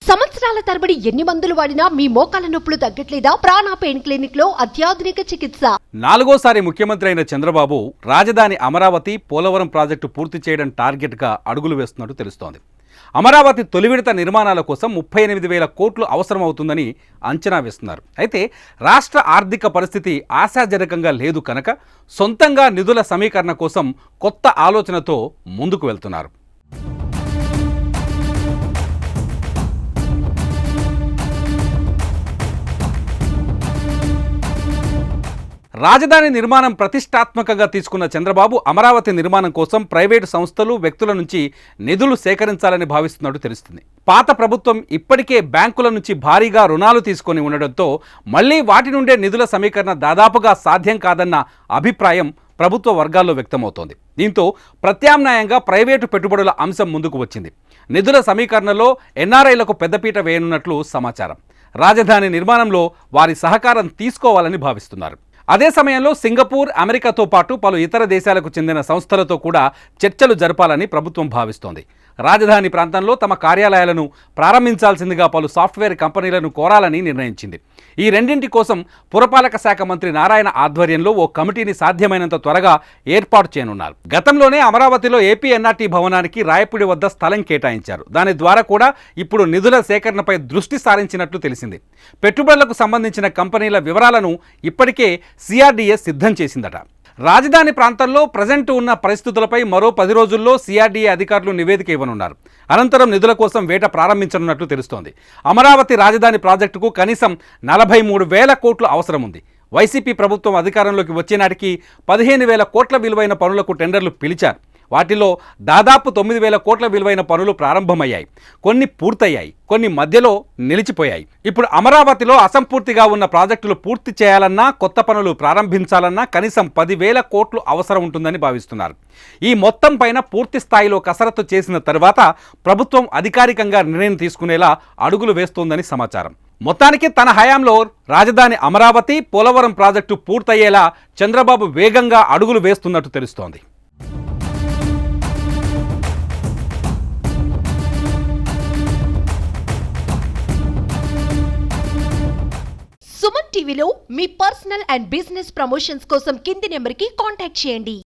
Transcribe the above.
సంవత్సరాల తరబడి ఎన్ని మందులు వాడినా మీ మోకాల నొప్పులు తగ్గట్లేదా? ప్రాణ పెయిన్ క్లినిక్ లో అత్యాధునిక చికిత్స. నాలుగోసారి ముఖ్యమంత్రి అయిన చంద్రబాబు రాజధాని అమరావతి పోలవరం ప్రాజెక్టు పూర్తి చేయడం టార్గెట్ గా అడుగులు వేస్తున్నట్టు తెలుస్తోంది. అమరావతి తొలి విడత నిర్మాణాల కోసం 38,000 కోట్లు అవసరమవుతుందని అంచనా వేస్తున్నారు. అయితే రాష్ట్ర ఆర్థిక పరిస్థితి ఆశాజనకంగా లేదు కనుక సొంతంగా నిధుల సమీకరణ కోసం కొత్త ఆలోచనతో ముందుకు వెళ్తున్నారు. రాజధాని నిర్మాణం ప్రతిష్టాత్మకంగా తీసుకున్న చంద్రబాబు అమరావతి నిర్మాణం కోసం ప్రైవేటు సంస్థలు, వ్యక్తుల నుంచి నిధులు సేకరించాలని భావిస్తున్నట్టు తెలుస్తుంది. పాత ప్రభుత్వం ఇప్పటికే బ్యాంకుల నుంచి భారీగా రుణాలు తీసుకొని ఉండడంతో మళ్లీ వాటి నుండే నిధుల సమీకరణ దాదాపుగా సాధ్యం కాదన్న అభిప్రాయం ప్రభుత్వ వర్గాల్లో వ్యక్తమవుతోంది. దీంతో ప్రత్యామ్నాయంగా ప్రైవేటు పెట్టుబడుల అంశం ముందుకు వచ్చింది. నిధుల సమీకరణలో ఎన్ఆర్ఐలకు పెద్దపీట వేయనున్నట్లు సమాచారం. రాజధాని నిర్మాణంలో వారి సహకారం తీసుకోవాలని భావిస్తున్నారు. అదే సమయంలో సింగపూర్, అమెరికాతో పాటు పలు ఇతర దేశాలకు చెందిన సంస్థలతో కూడా చర్చలు జరపాలని ప్రభుత్వం భావిస్తోంది. రాజధాని ప్రాంతంలో తమ కార్యాలయాలను ప్రారంభించాల్సిందిగా పలు సాఫ్ట్వేర్ కంపెనీలను కోరాలని నిర్ణయించింది. ఈ రెండింటి కోసం పురపాలక శాఖ మంత్రి నారాయణ ఆధ్వర్యంలో ఓ కమిటీని సాధ్యమైనంత త్వరగా ఏర్పాటు చేయనున్నారు. గతంలోనే అమరావతిలో ఏపీ ఎన్ఆర్టీ భవనానికి రాయపూడి వద్ద స్థలం కేటాయించారు. దాని ద్వారా కూడా ఇప్పుడు నిధుల సేకరణపై దృష్టి సారించినట్లు తెలిసింది. పెట్టుబడులకు సంబంధించిన కంపెనీల వివరాలను ఇప్పటికే సిఆర్డీఏ సిద్ధం చేసిందట. రాజధాని ప్రాంతంలో ప్రజెంట్ ఉన్న పరిస్థితులపై మరో 10 రోజుల్లో సిఆర్డీఏ అధికారులు నివేదిక ఇవ్వనున్నారు. అనంతరం నిధుల కోసం వేట ప్రారంభించనున్నట్లు తెలుస్తోంది. అమరావతి రాజధాని ప్రాజెక్టుకు కనీసం 43,000 కోట్లు అవసరం ఉంది. వైసీపీ ప్రభుత్వం అధికారంలోకి వచ్చే నాటికి 15,000 కోట్ల విలువైన పనులకు టెండర్లు పిలిచారు. వాటిలో దాదాపు 9,000 కోట్ల విలువైన పనులు ప్రారంభమయ్యాయి. కొన్ని పూర్తయ్యాయి, కొన్ని మధ్యలో నిలిచిపోయాయి. ఇప్పుడు అమరావతిలో అసంపూర్తిగా ఉన్న ప్రాజెక్టులు పూర్తి చేయాలన్నా, కొత్త పనులు ప్రారంభించాలన్నా కనీసం 10,000 కోట్లు అవసరం ఉంటుందని భావిస్తున్నారు. ఈ మొత్తం పైన పూర్తి స్థాయిలో కసరత్తు చేసిన తర్వాత ప్రభుత్వం అధికారికంగా నిర్ణయం తీసుకునేలా అడుగులు వేస్తోందని సమాచారం. మొత్తానికి తన హయాంలో రాజధాని అమరావతి, పోలవరం ప్రాజెక్టు పూర్తయ్యేలా చంద్రబాబు వేగంగా అడుగులు వేస్తున్నట్టు తెలుస్తోంది. సుమన్ టీవీలో మీ పర్సనల్ అండ్ బిజినెస్ ప్రమోషన్స్ కోసం కింది నెంబర్కి కాంటాక్ట్ చేయండి.